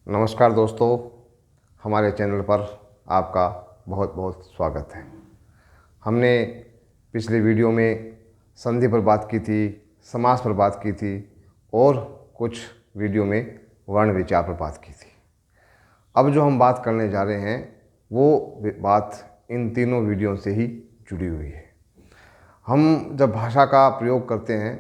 नमस्कार दोस्तों, हमारे चैनल पर आपका बहुत बहुत स्वागत है। हमने पिछले वीडियो में संधि पर बात की थी, समास पर बात की थी और कुछ वीडियो में वर्ण विचार पर बात की थी। अब जो हम बात करने जा रहे हैं वो बात इन तीनों वीडियो से ही जुड़ी हुई है। हम जब भाषा का प्रयोग करते हैं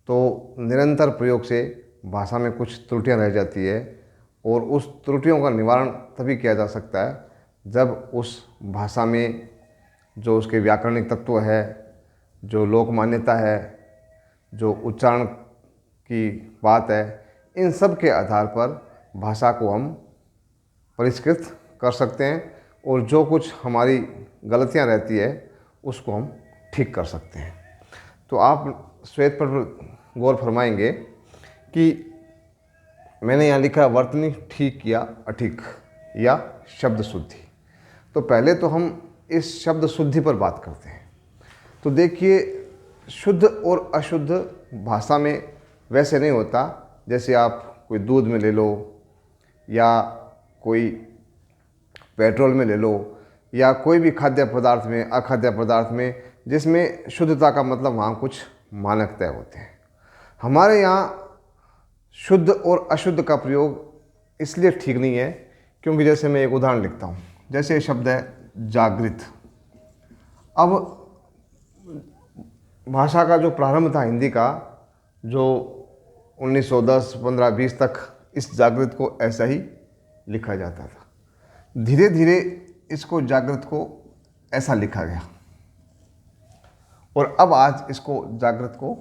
तो निरंतर प्रयोग से भाषा में कुछ त्रुटियां रह जाती है और उस त्रुटियों का निवारण तभी किया जा सकता है जब उस भाषा में जो उसके व्याकरणिक तत्व है, जो लोक मान्यता है, जो उच्चारण की बात है, इन सब के आधार पर भाषा को हम परिष्कृत कर सकते हैं और जो कुछ हमारी गलतियां रहती है उसको हम ठीक कर सकते हैं। तो आप श्वेत पर गौर फरमाएंगे कि मैंने यहाँ लिखा वर्तनी ठीक या अठीक या शब्द शुद्धि। तो पहले तो हम इस शब्द शुद्धि पर बात करते हैं। तो देखिए, शुद्ध और अशुद्ध भाषा में वैसे नहीं होता जैसे आप कोई दूध में ले लो या कोई पेट्रोल में ले लो या कोई भी खाद्य पदार्थ में, अखाद्य पदार्थ में, जिसमें शुद्धता का मतलब वहाँ कुछ मानक तय होते हैं। हमारे यहाँ शुद्ध और अशुद्ध का प्रयोग इसलिए ठीक नहीं है क्योंकि जैसे मैं एक उदाहरण लिखता हूँ, जैसे शब्द है जागृत। अब भाषा का जो प्रारंभ था हिंदी का, जो 1910, 15, 20 तक इस जागृत को ऐसा ही लिखा जाता था। धीरे धीरे इसको जागृत को ऐसा लिखा गया और अब आज इसको जागृत को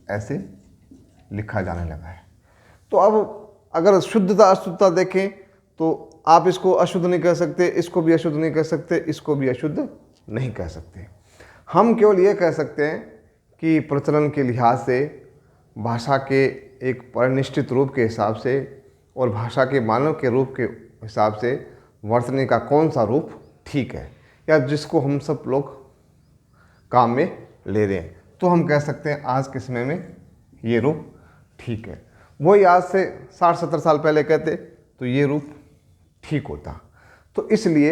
ऐसे लिखा जाने लगा है। तो अब अगर शुद्धता अशुद्धता देखें तो आप इसको अशुद्ध नहीं कह सकते, इसको भी अशुद्ध नहीं कह सकते, इसको भी अशुद्ध नहीं कह सकते। हम केवल ये कह सकते हैं कि प्रचलन के लिहाज से, भाषा के एक परिनिष्ठित रूप के हिसाब से और भाषा के मानव के रूप के हिसाब से वर्तनी का कौन सा रूप ठीक है या जिसको हम सब लोग काम में ले रहे हैं, तो हम कह सकते हैं आज के समय में ये रूप ठीक है। वही आज से 60-70 साल पहले कहते तो ये रूप ठीक होता। तो इसलिए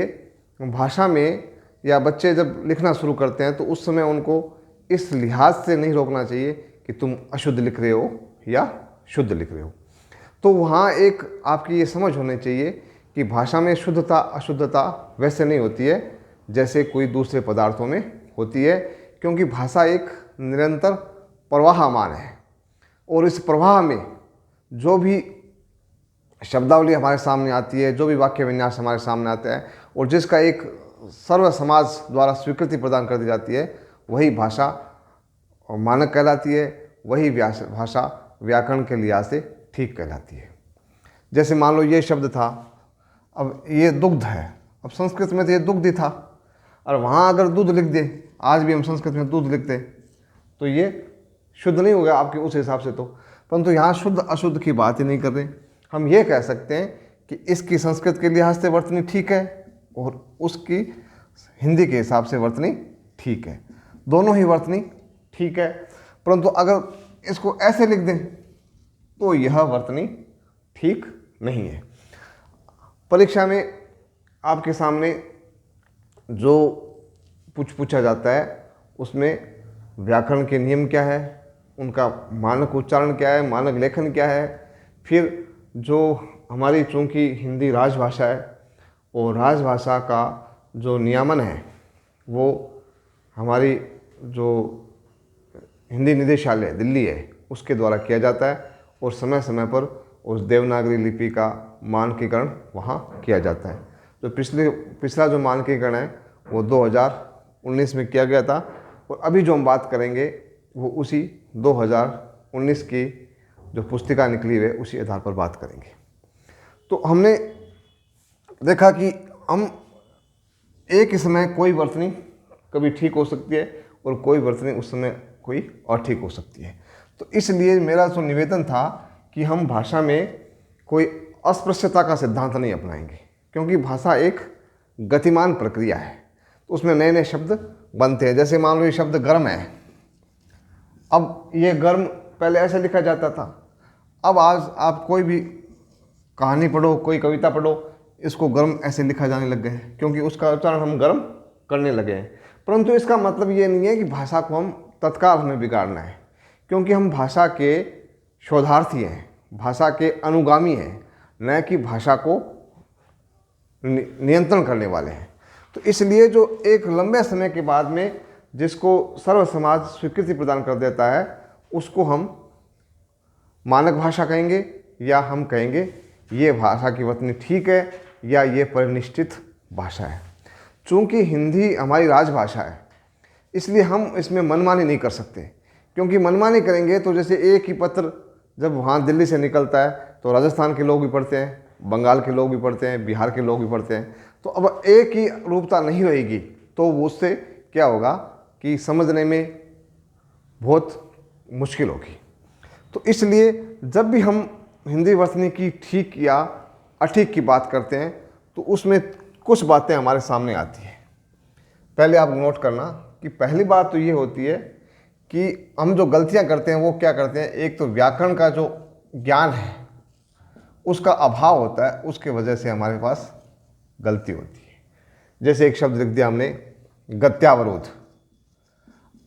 भाषा में या बच्चे जब लिखना शुरू करते हैं तो उस समय उनको इस लिहाज से नहीं रोकना चाहिए कि तुम अशुद्ध लिख रहे हो या शुद्ध लिख रहे हो। तो वहाँ एक आपकी ये समझ होनी चाहिए कि भाषा में शुद्धता अशुद्धता वैसे नहीं होती है जैसे कोई दूसरे पदार्थों में होती है, क्योंकि भाषा एक निरंतर प्रवाहमान है और इस प्रवाह में जो भी शब्दावली हमारे सामने आती है, जो भी वाक्य विन्यास हमारे सामने आता है और जिसका एक सर्व समाज द्वारा स्वीकृति प्रदान कर दी जाती है, वही भाषा मानक कहलाती है, वही भाषा व्याकरण के लिहाज से ठीक कहलाती है। जैसे मान लो ये शब्द था, अब ये दुग्ध है। अब संस्कृत में तो ये दुग्ध ही था और वहाँ अगर दूध लिख दे, आज भी हम संस्कृत में दूध लिखते तो ये शुद्ध नहीं हो गया आपके उस हिसाब से। तो परंतु यहाँ शुद्ध अशुद्ध की बात ही नहीं कर रहे। हम ये कह सकते हैं कि इसकी संस्कृत के लिहाज से वर्तनी ठीक है और उसकी हिंदी के हिसाब से वर्तनी ठीक है। दोनों ही वर्तनी ठीक है, परंतु अगर इसको ऐसे लिख दें तो यह वर्तनी ठीक नहीं है। परीक्षा में आपके सामने जो पूछा जाता है उसमें व्याकरण के नियम क्या है, उनका मानक उच्चारण क्या है, मानक लेखन क्या है, फिर जो हमारी चूँकि हिंदी राजभाषा है और राजभाषा का जो नियमन है वो हमारी जो हिंदी निदेशालय दिल्ली है उसके द्वारा किया जाता है और समय समय पर उस देवनागरी लिपि का मानकीकरण वहाँ किया जाता है। तो पिछला जो मानकीकरण है वो 2019 में किया गया था और अभी जो हम बात करेंगे वो उसी 2019 की जो पुस्तिका निकली है उसी आधार पर बात करेंगे। तो हमने देखा कि हम एक ही समय कोई वर्तनी कभी ठीक हो सकती है और कोई वर्तनी उस समय कोई अठीक हो सकती है। तो इसलिए मेरा जो निवेदन था कि हम भाषा में कोई अस्पृश्यता का सिद्धांत नहीं अपनाएंगे, क्योंकि भाषा एक गतिमान प्रक्रिया है। तो उसमें नए नए शब्द बनते हैं। जैसे मान लो ये शब्द गर्म है, अब ये गर्म पहले ऐसे लिखा जाता था, अब आज आप कोई भी कहानी पढ़ो, कोई कविता पढ़ो, इसको गर्म ऐसे लिखा जाने लग गए हैं, क्योंकि उसका उच्चारण हम गर्म करने लगे हैं। परंतु इसका मतलब ये नहीं है कि भाषा को हम तत्काल हमें बिगाड़ना है, क्योंकि हम भाषा के शोधार्थी हैं, भाषा के अनुगामी हैं, न कि भाषा को नियंत्रण करने वाले हैं। तो इसलिए जो एक लंबे समय के बाद में जिसको सर्व समाज स्वीकृति प्रदान कर देता है, उसको हम मानक भाषा कहेंगे, या हम कहेंगे ये भाषा की वर्तनी ठीक है, या ये परिनिष्ठित भाषा है। चूँकि हिंदी हमारी राजभाषा है, इसलिए हम इसमें मनमानी नहीं कर सकते, क्योंकि मनमानी करेंगे तो जैसे एक ही पत्र जब वहाँ दिल्ली से निकलता है तो राजस्थान के लोग भी पढ़ते हैं, बंगाल के लोग भी पढ़ते हैं, बिहार के लोग भी पढ़ते हैं, तो अब एक ही रूपता नहीं रहेगी, तो उससे क्या होगा कि समझने में बहुत मुश्किल होगी। तो इसलिए जब भी हम हिंदी वर्तनी की ठीक या अठीक की बात करते हैं तो उसमें कुछ बातें हमारे सामने आती हैं। पहले आप नोट करना कि पहली बात तो ये होती है कि हम जो गलतियां करते हैं वो क्या करते हैं, एक तो व्याकरण का जो ज्ञान है उसका अभाव होता है, उसके वजह से हमारे पास गलती होती है। जैसे एक शब्द लिख दिया हमने गत्यावरोध,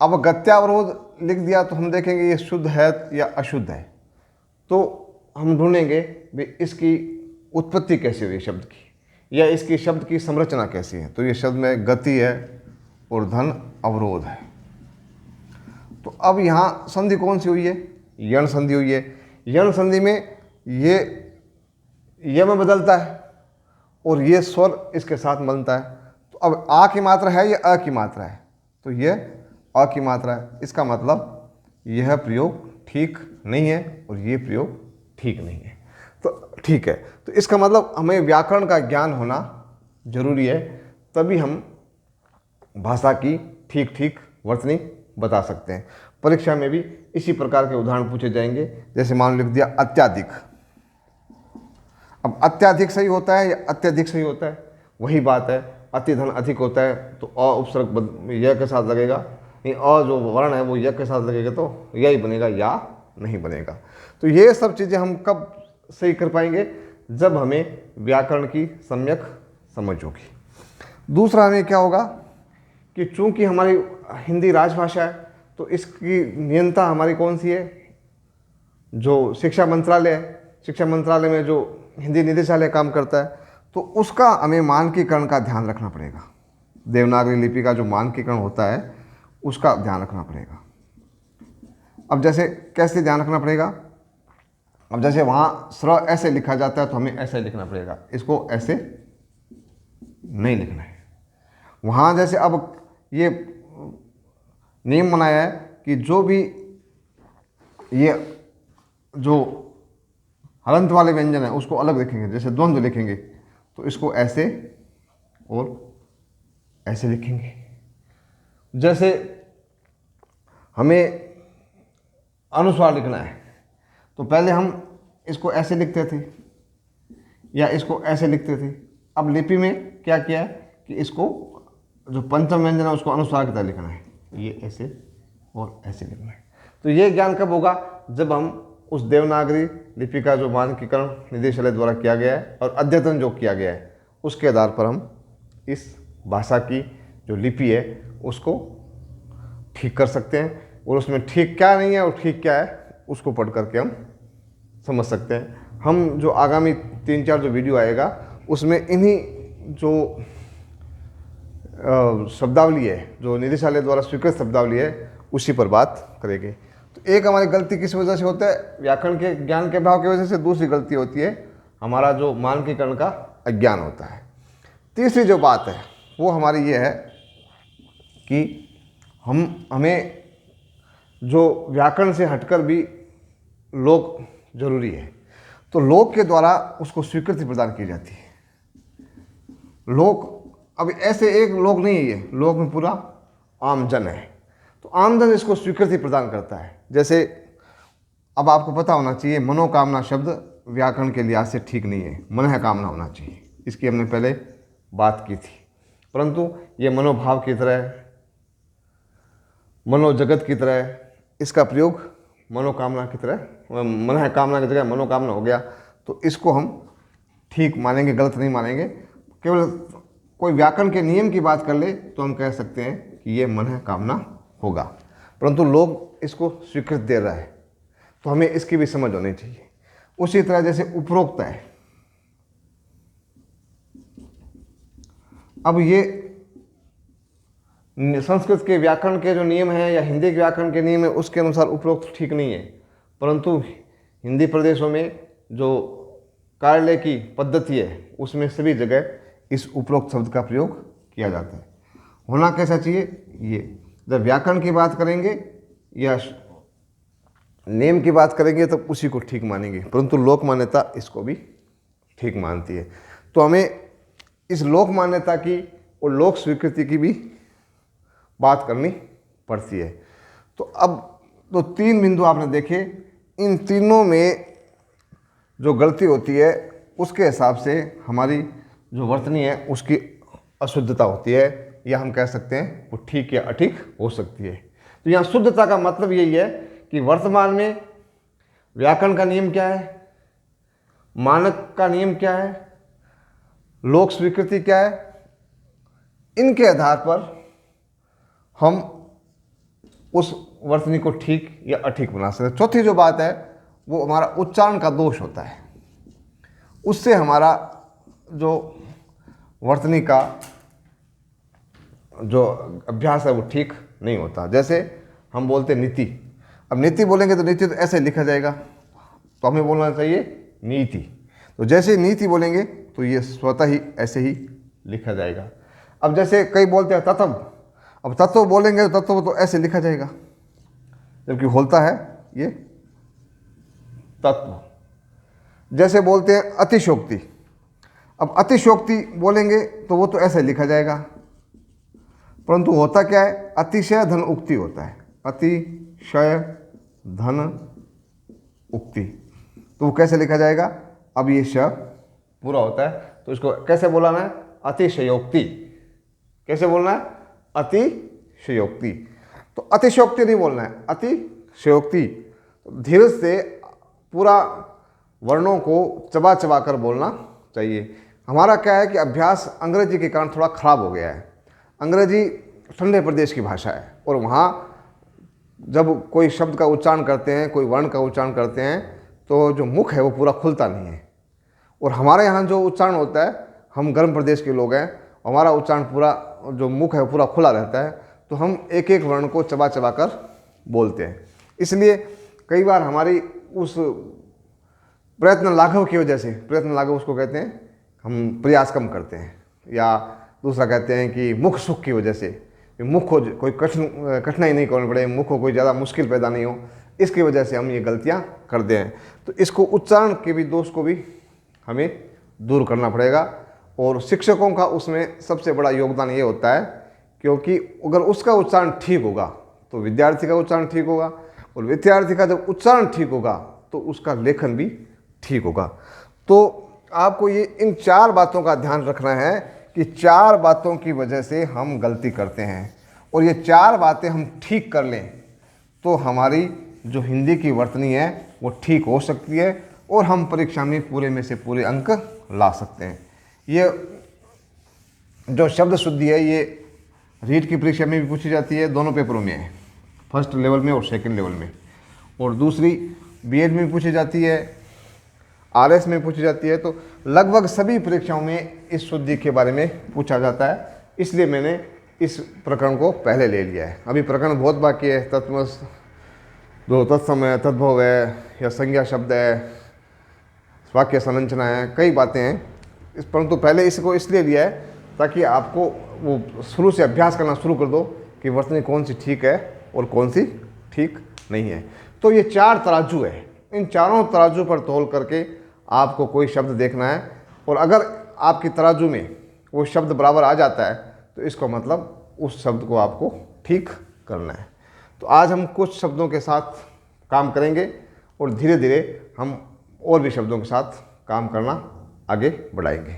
अब गत्यावरोध लिख दिया तो हम देखेंगे ये शुद्ध है या अशुद्ध है, तो हम ढूंढेंगे भी इसकी उत्पत्ति कैसी हुई शब्द की, या इसकी शब्द की संरचना कैसी है। तो ये शब्द में गति है और धन अवरोध है। तो अब यहाँ संधि कौन सी हुई है, यण संधि हुई है। यण संधि में ये में बदलता है और ये स्वर इसके साथ बनता है। तो अब आ की मात्रा है या अ की मात्रा है, तो ये अ की मात्रा है। इसका मतलब यह प्रयोग ठीक नहीं है और ये प्रयोग ठीक नहीं है। तो ठीक है, तो इसका मतलब हमें व्याकरण का ज्ञान होना जरूरी है, तभी हम भाषा की ठीक ठीक वर्तनी बता सकते हैं। परीक्षा में भी इसी प्रकार के उदाहरण पूछे जाएंगे। जैसे मान लिख दिया अत्याधिक, अब अत्याधिक सही होता है या अत्यधिक सही होता है, वही बात है। अति धन अधिक होता है तो अ उपसर्ग य के साथ लगेगा, नहीं अ जो वर्ण है वो य के साथ लगेगा तो यही बनेगा, या नहीं बनेगा। तो ये सब चीज़ें हम कब सही कर पाएंगे, जब हमें व्याकरण की सम्यक समझ होगी। दूसरा हमें क्या होगा कि चूंकि हमारी हिंदी राजभाषा है तो इसकी नियंत्रण हमारी कौन सी है, जो शिक्षा मंत्रालय है। शिक्षा मंत्रालय में जो हिंदी निदेशालय काम करता है तो उसका हमें मानकीकरण का ध्यान रखना पड़ेगा। देवनागरी लिपि का जो मानकीकरण होता है उसका ध्यान रखना पड़ेगा। अब जैसे कैसे ध्यान रखना पड़ेगा, अब जैसे वहाँ स्र ऐसे लिखा जाता है तो हमें ऐसे लिखना पड़ेगा, इसको ऐसे नहीं लिखना है। वहाँ जैसे अब ये नियम बनाया है कि जो भी ये जो हलंत वाले व्यंजन है उसको अलग लिखेंगे। जैसे द्वंद्व लिखेंगे तो इसको ऐसे और ऐसे लिखेंगे। जैसे हमें अनुस्वार लिखना है तो पहले हम इसको ऐसे लिखते थे या इसको ऐसे लिखते थे। अब लिपि में क्या किया है कि इसको जो पंचम व्यंजन है उसको अनुस्वार की तरह लिखना है, ये ऐसे और ऐसे लिखना है। तो ये ज्ञान कब होगा, जब हम उस देवनागरी लिपि का जो मानकीकरण निदेशालय द्वारा किया गया है और अद्यतन जो किया गया है उसके आधार पर हम इस भाषा की जो लिपि है उसको ठीक कर सकते हैं। और उसमें ठीक क्या नहीं है और ठीक क्या है उसको पढ़ करके हम समझ सकते हैं। हम जो आगामी 3-4 जो वीडियो आएगा उसमें इन्हीं जो शब्दावली है, जो निदेशालय द्वारा स्वीकृत शब्दावली है, उसी पर बात करेंगे। तो एक हमारी गलती किस वजह से होता है, व्याकरण के ज्ञान के अभाव की वजह से। दूसरी गलती होती है हमारा जो मानकीकरण का अज्ञान होता है। तीसरी जो बात है वो हमारी ये है कि हमें जो व्याकरण से हटकर भी लोक जरूरी है, तो लोक के द्वारा उसको स्वीकृति प्रदान की जाती है। लोक अब ऐसे एक लोक नहीं है, ये लोक में पूरा आमजन है, तो आमजन इसको स्वीकृति प्रदान करता है। जैसे अब आपको पता होना चाहिए मनोकामना शब्द व्याकरण के लिहाज से ठीक नहीं है, मन कामना होना चाहिए। इसकी हमने पहले बात की थी, परंतु ये मनोभाव की तरह, मनोजगत की तरह इसका प्रयोग मनोकामना की तरह, मन कामना की जगह मनोकामना हो गया, तो इसको हम ठीक मानेंगे, गलत नहीं मानेंगे। केवल कोई व्याकरण के नियम की बात कर ले तो हम कह सकते हैं कि ये मन है कामना होगा, परंतु लोग इसको स्वीकृति दे रहा है, तो हमें इसकी भी समझ होनी चाहिए। उसी तरह जैसे उपरोक्त है, अब ये संस्कृत के व्याकरण के जो नियम हैं या हिंदी के व्याकरण के नियम है उसके अनुसार उपरोक्त ठीक नहीं है, परंतु हिंदी प्रदेशों में जो कार्यालय की पद्धति है उसमें सभी जगह इस उपरोक्त शब्द का प्रयोग किया जाता है। होना कैसा चाहिए, ये जब व्याकरण की बात करेंगे या नियम की बात करेंगे तो उसी को ठीक मानेंगे, परंतु लोक मान्यता इसको भी ठीक मानती है। तो हमें इस लोक मान्यता की और लोक स्वीकृति की भी बात करनी पड़ती है। तो अब तो 3 बिंदु आपने देखे, इन तीनों में जो गलती होती है उसके हिसाब से हमारी जो वर्तनी है उसकी अशुद्धता होती है, या हम कह सकते हैं वो ठीक या अठीक हो सकती है। तो यहाँ शुद्धता का मतलब यही है कि वर्तमान में व्याकरण का नियम क्या है, मानक का नियम क्या है, लोक स्वीकृति क्या है, इनके आधार पर हम उस वर्तनी को ठीक या अठीक बना सकते हैं। चौथी जो बात है वो हमारा उच्चारण का दोष होता है, उससे हमारा जो वर्तनी का जो अभ्यास है वो ठीक नहीं होता। जैसे हम बोलते नीति, अब नीति बोलेंगे तो नीति तो ऐसे लिखा जाएगा, तो हमें बोलना चाहिए नीति। तो जैसे नीति बोलेंगे तो ये स्वतः ही ऐसे ही लिखा जाएगा। अब जैसे कई बोलते हैं तत्व, अब तत्व बोलेंगे तो तत्व तो ऐसे लिखा जाएगा, जबकि होता है ये तत्व। जैसे बोलते हैं अतिशयोक्ति, अब अतिशयोक्ति बोलेंगे तो वो तो ऐसे लिखा जाएगा, परंतु होता क्या है, अतिशय धन उक्ति होता है, अतिशय धन उक्ति, तो वो कैसे लिखा जाएगा। अब ये श पूरा होता है तो इसको कैसे बोलाना है, अतिशयोक्ति। कैसे बोलना है, अतिशयोक्ति। तो अतिशयोक्ति नहीं बोलना है, अतिशयोक्ति। धीरे से पूरा वर्णों को चबा चबा कर बोलना चाहिए। हमारा क्या है कि अभ्यास अंग्रेजी के कारण थोड़ा खराब हो गया है। अंग्रेजी ठंडे प्रदेश की भाषा है और वहाँ जब कोई शब्द का उच्चारण करते हैं, कोई वर्ण का उच्चारण करते हैं, तो जो मुख है वो पूरा खुलता नहीं है। और हमारे यहाँ जो उच्चारण होता है, हम गर्म प्रदेश के लोग हैं, हमारा उच्चारण पूरा जो मुख है वो पूरा खुला रहता है, तो हम एक एक वर्ण को चबा चबा कर बोलते हैं। इसलिए कई बार हमारी उस प्रयत्न लाघव की वजह से, प्रयत्न लाघव उसको कहते हैं, हम प्रयास कम करते हैं, या दूसरा कहते हैं कि मुख सुख की वजह से, मुख को कोई कठिनाई नहीं करनी पड़े, मुख को कोई ज़्यादा मुश्किल पैदा नहीं हो, इसकी वजह से हम ये गलतियाँ करते हैं। तो इसको उच्चारण के भी दोष को भी हमें दूर करना पड़ेगा। और शिक्षकों का उसमें सबसे बड़ा योगदान ये होता है, क्योंकि अगर उसका उच्चारण ठीक होगा तो विद्यार्थी का उच्चारण ठीक होगा, और विद्यार्थी का जब उच्चारण ठीक होगा तो उसका लेखन भी ठीक होगा। तो आपको ये इन 4 बातों का ध्यान रखना है कि 4 बातों की वजह से हम गलती करते हैं, और ये 4 बातें हम ठीक कर लें तो हमारी जो हिंदी की वर्तनी है वो ठीक हो सकती है और हम परीक्षा में पूरे में से पूरे अंक ला सकते हैं। ये जो शब्द शुद्धि है ये रीट की परीक्षा में भी पूछी जाती है, दोनों पेपरों में है, फर्स्ट लेवल में और सेकंड लेवल में, और दूसरी बीएड में भी पूछी जाती है, आरएस में पूछी जाती है। तो लगभग सभी परीक्षाओं में इस शुद्धि के बारे में पूछा जाता है, इसलिए मैंने इस प्रकरण को पहले ले लिया है। अभी प्रकरण बहुत बाकी है, तत्व जो तत्सम है, तद्भव है, या संज्ञा शब्द है, वाक्य संरचना है, कई बातें हैं, परंतु पहले इसको इसलिए लिया है ताकि आपको वो शुरू से अभ्यास करना शुरू कर दो कि वर्तनी कौन सी ठीक है और कौन सी ठीक नहीं है। तो ये 4 तराजू है, इन चारों तराजू पर तौल करके आपको कोई शब्द देखना है, और अगर आपकी तराजू में वो शब्द बराबर आ जाता है तो इसका मतलब उस शब्द को आपको ठीक करना है। तो आज हम कुछ शब्दों के साथ काम करेंगे और धीरे धीरे हम और भी शब्दों के साथ काम करना आगे बढ़ाएंगे।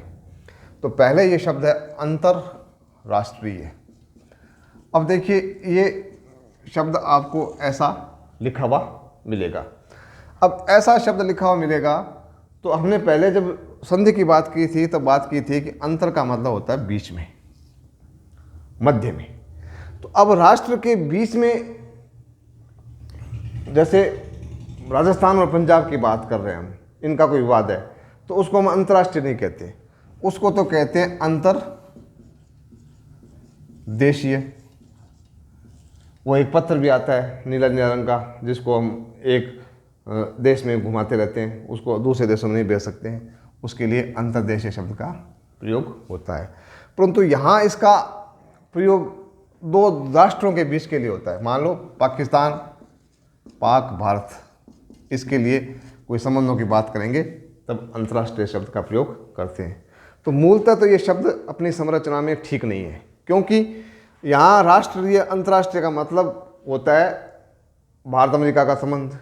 तो पहले ये शब्द है अंतरराष्ट्रीय। अब देखिए ये शब्द आपको ऐसा लिखा हुआ मिलेगा। अब ऐसा शब्द लिखा हुआ मिलेगा तो हमने पहले जब संधि की बात की थी तब बात की थी कि अंतर का मतलब होता है बीच में, मध्य में। तो अब राष्ट्र के बीच में, जैसे राजस्थान और पंजाब की बात कर रहे हैं हम, इनका कोई विवाद है, तो उसको हम अंतर्राष्ट्रीय नहीं कहते, उसको तो कहते हैं अंतर देशीय। वो एक पत्र भी आता है नीला नीला रंग का, जिसको हम एक देश में घुमाते रहते हैं, उसको दूसरे देशों में नहीं भेज सकते हैं, उसके लिए अंतर्देशीय शब्द का प्रयोग होता है। परंतु यहाँ इसका प्रयोग दो राष्ट्रों के बीच के लिए होता है। मान लो पाकिस्तान, पाक, भारत, इसके लिए कोई संबंधों की बात करेंगे तब अंतर्राष्ट्रीय शब्द का प्रयोग करते हैं। तो मूलतः तो ये शब्द अपनी संरचना में ठीक नहीं है, क्योंकि यहाँ राष्ट्रीय अंतर्राष्ट्रीय का मतलब होता है भारत अमेरिका का संबंध,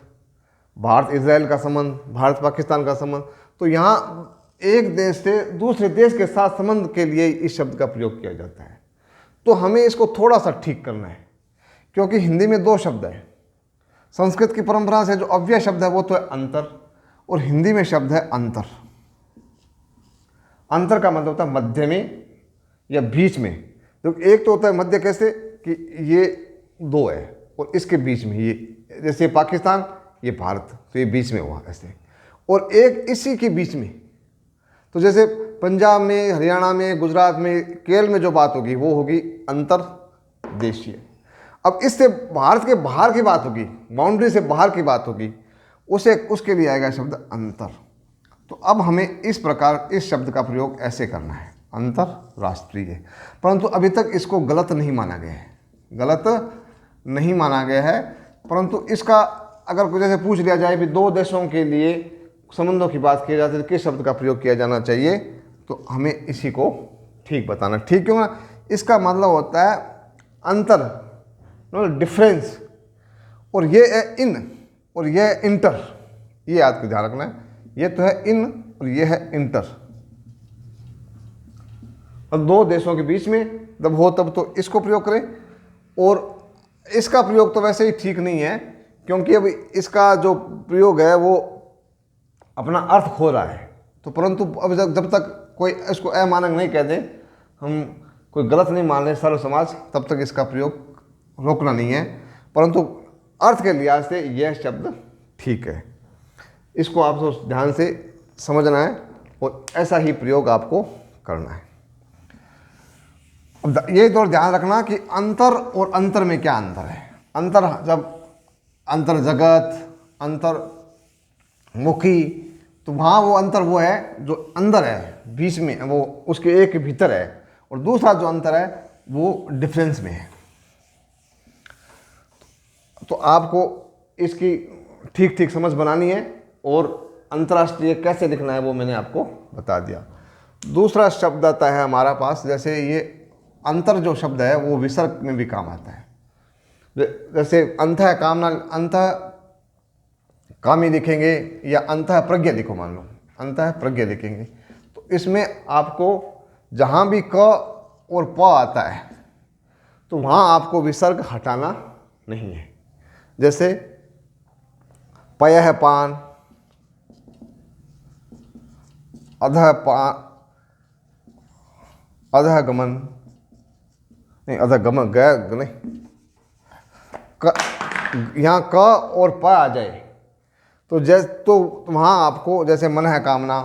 भारत इजराइल का संबंध, भारत पाकिस्तान का संबंध। तो यहाँ एक देश से दूसरे देश के साथ संबंध के लिए इस शब्द का प्रयोग किया जाता है। तो हमें इसको थोड़ा सा ठीक करना है, क्योंकि हिंदी में दो शब्द है। संस्कृत की परंपरा से जो अव्यय शब्द है वो तो है अंतर, और हिंदी में शब्द है अंतर। अंतर का मतलब होता है मध्य में या बीच में। तो एक तो होता है मध्य, कैसे कि ये दो है और इसके बीच में, ये जैसे पाकिस्तान, ये भारत, तो ये बीच में हुआ ऐसे। और एक इसी के बीच में, तो जैसे पंजाब में, हरियाणा में, गुजरात में, केरल में जो बात होगी वो होगी अंतर्देशीय। अब इससे भारत के बाहर की बात होगी, बाउंड्री से बाहर की बात होगी, उसके लिए आएगा शब्द अंतर। तो अब हमें इस प्रकार इस शब्द का प्रयोग ऐसे करना है, अंतरराष्ट्रीय। परंतु अभी तक इसको गलत नहीं माना गया है, गलत नहीं माना गया है। परंतु इसका अगर कुछ जैसे पूछ लिया जाए भी दो देशों के लिए संबंधों की बात की जाती है तो किस शब्द का प्रयोग किया जाना चाहिए, तो हमें इसी को ठीक बताना। ठीक क्यों ना? इसका मतलब होता है अंतर, डिफरेंस, और ये है इन और ये है इंटर। ये याद के ध्यान रखना है, ये तो है इन और ये है इंटर। और दो देशों के बीच में जब हो तब तो इसको प्रयोग करें, और इसका प्रयोग तो वैसे ही ठीक नहीं है, क्योंकि अब इसका जो प्रयोग है वो अपना अर्थ खो रहा है। तो परंतु अब जब तक कोई इसको अमानक नहीं कह दे, हम कोई गलत नहीं मान लें सर्व समाज, तब तक इसका प्रयोग रोकना नहीं है। परंतु अर्थ के लिहाज से यह शब्द ठीक है, इसको आपको ध्यान से समझना है और ऐसा ही प्रयोग आपको करना है। अब ये तो ध्यान रखना कि अंतर और अंतर में क्या अंतर है। अंतर, जब अंतर जगत, अंतर्मुखी, तो वहाँ वो अंतर वो है जो अंदर है, बीच में, वो उसके एक भीतर है। और दूसरा जो अंतर है वो डिफरेंस में है। तो आपको इसकी ठीक ठीक समझ बनानी है, और अंतर्राष्ट्रीय कैसे लिखना है वो मैंने आपको बता दिया। दूसरा शब्द आता है हमारा पास, जैसे ये अंतर जो शब्द है वो विसर्ग में भी काम आता है। जैसे अंतः कामना, अंतः कामी लिखेंगे या अंतः प्रज्ञा लिखो, मान लो अंतः प्रज्ञा लिखेंगे, तो इसमें आपको जहाँ भी क और प आता है तो वहाँ आपको विसर्ग हटाना नहीं है। जैसे पयः पान, अधः अधः गमन, नहीं अधः गमन गया नहीं, यहाँ क और प आ जाए तो तो वहाँ आपको जैसे मन है कामना,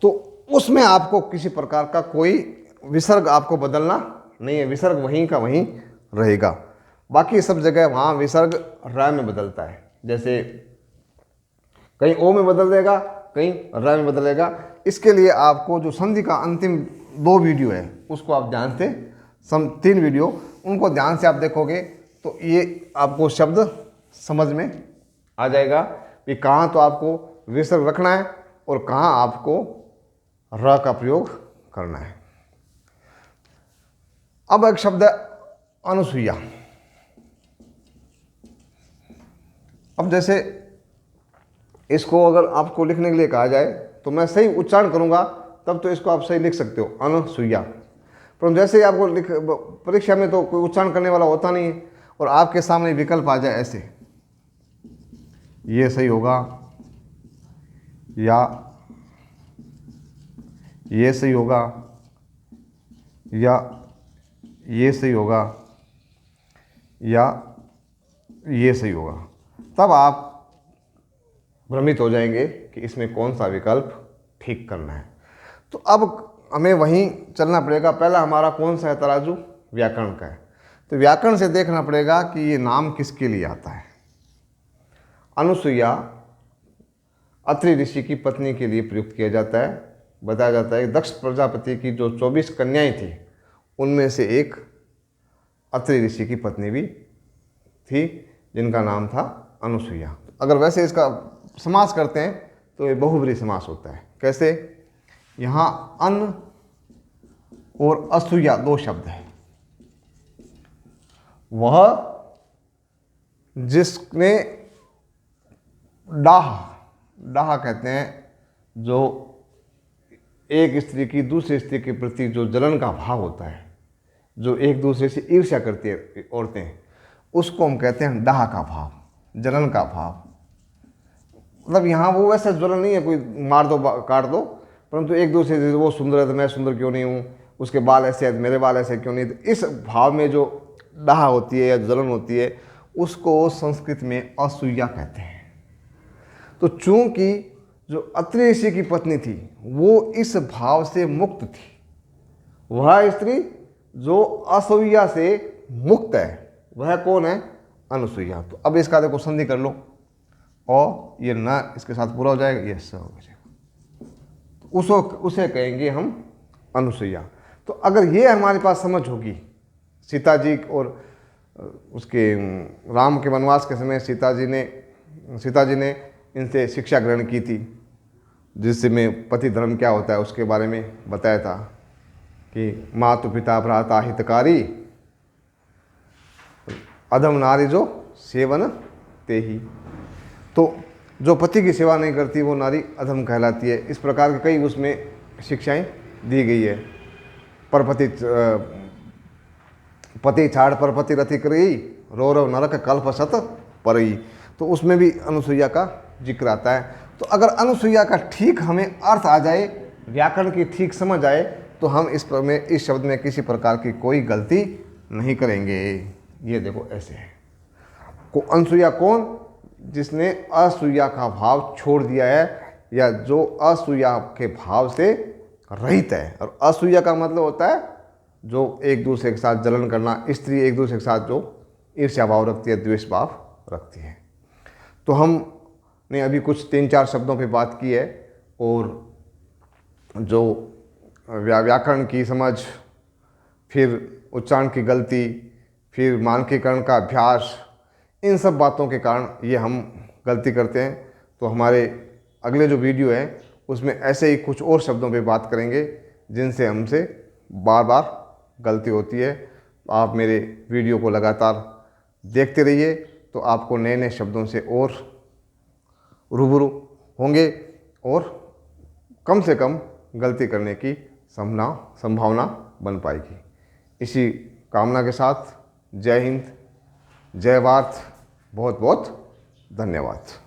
तो उसमें आपको किसी प्रकार का कोई विसर्ग आपको बदलना नहीं है, विसर्ग वहीं का वहीं रहेगा। बाकी सब जगह वहाँ विसर्ग र में बदलता है, जैसे कहीं ओ में बदल देगा, कहीं र में बदलेगा। इसके लिए आपको जो संधि का अंतिम 2 वीडियो है उसको आप ध्यान से, 3 वीडियो, उनको ध्यान से आप देखोगे तो ये आपको शब्द समझ में आ जाएगा कि कहाँ तो आपको विसर्ग रखना है और कहाँ आपको र का प्रयोग करना है। अब एक शब्द है अनुसुईया। अब जैसे इसको अगर आपको लिखने के लिए कहा जाए तो मैं सही उच्चारण करूंगा तब तो इसको आप सही लिख सकते हो, अनुसुईया। पर जैसे ही आपको परीक्षा में तो कोई उच्चारण करने वाला होता नहीं है और आपके सामने विकल्प आ जाए ऐसे, ये सही होगा या ये सही होगा या ये सही होगा या ये सही होगा, तब आप भ्रमित हो जाएंगे कि इसमें कौन सा विकल्प ठीक करना है। तो अब हमें वहीं चलना पड़ेगा। पहला हमारा कौन सा है तराजू? व्याकरण का है। तो व्याकरण से देखना पड़ेगा कि ये नाम किसके लिए आता है। अनुसुईया अत्रि ऋषि की पत्नी के लिए प्रयुक्त किया जाता है। बताया जाता है कि दक्ष प्रजापति की जो 24 कन्याएं थी उनमें से एक अत्रि ऋषि की पत्नी भी थी जिनका नाम था अनुसुईया। अगर वैसे इसका समास करते हैं तो ये बहुब्रीहि समास होता है। कैसे? यहाँ अन और असूया दो शब्द हैं। वह जिसने डाह कहते हैं जो एक स्त्री की दूसरी स्त्री के प्रति जो जलन का भाव होता है, जो एक दूसरे से ईर्ष्या करती है औरतें, उसको हम कहते हैं डाह का भाव, जलन का भाव। मतलब यहाँ वो वैसा जलन नहीं है कोई मार दो काट दो, परंतु एक दूसरे से वो सुंदर है तो मैं सुंदर क्यों नहीं हूँ, उसके बाल ऐसे हैं मेरे बाल ऐसे क्यों नहीं। तो इस भाव में जो डाह होती है या जलन होती है उसको संस्कृत में असूया कहते हैं। तो चूंकि जो अत्रि ऋषि की पत्नी थी वो इस भाव से मुक्त थी, वह स्त्री जो असूया से मुक्त है वह कौन है? अनुसुईया। तो अब इसका देखो संधि कर लो और ये न इसके साथ पूरा हो जाएगा, ये स हो जाएगा, तो उसे कहेंगे हम अनुसुईया। तो अगर ये हमारे पास समझ होगी, सीता जी और उसके राम के वनवास के समय सीता जी ने इनसे शिक्षा ग्रहण की थी, जिसमें पति धर्म क्या होता है उसके बारे में बताया था कि मातु पिता भ्राता हितकारी, अधम नारी जो सेवन ते ही। तो जो पति की सेवा नहीं करती वो नारी अधम कहलाती है। इस प्रकार की कई उसमें शिक्षाएं दी गई है। पति छाड़ परपति रति करी, रौरव नरक कल्प सत परई। तो उसमें भी अनुसुईया का जिक्र आता है। तो अगर अनुसुईया का ठीक हमें अर्थ आ जाए, व्याकरण की ठीक समझ आए, तो हम इस शब्द में किसी प्रकार की कोई गलती नहीं करेंगे। ये देखो ऐसे है। अनुसुईया कौन? जिसने असूया का भाव छोड़ दिया है या जो असूया के भाव से रहित है। और असूया का मतलब होता है जो एक दूसरे के साथ जलन करना, स्त्री एक दूसरे के साथ जो ईर्ष्या भाव रखती है, द्वेष भाव रखती है। तो हमने अभी कुछ 3-4 शब्दों पे बात की है और जो व्याकरण की समझ, फिर उच्चारण की गलती, फिर मानकीकरण का अभ्यास, इन सब बातों के कारण ये हम गलती करते हैं। तो हमारे अगले जो वीडियो है उसमें ऐसे ही कुछ और शब्दों पे बात करेंगे जिनसे हमसे बार बार गलती होती है। आप मेरे वीडियो को लगातार देखते रहिए तो आपको नए नए शब्दों से और रूबरू होंगे और कम से कम गलती करने की संभावना बन पाएगी। इसी कामना के साथ जय हिंद, जय भारत, बहुत बहुत धन्यवाद।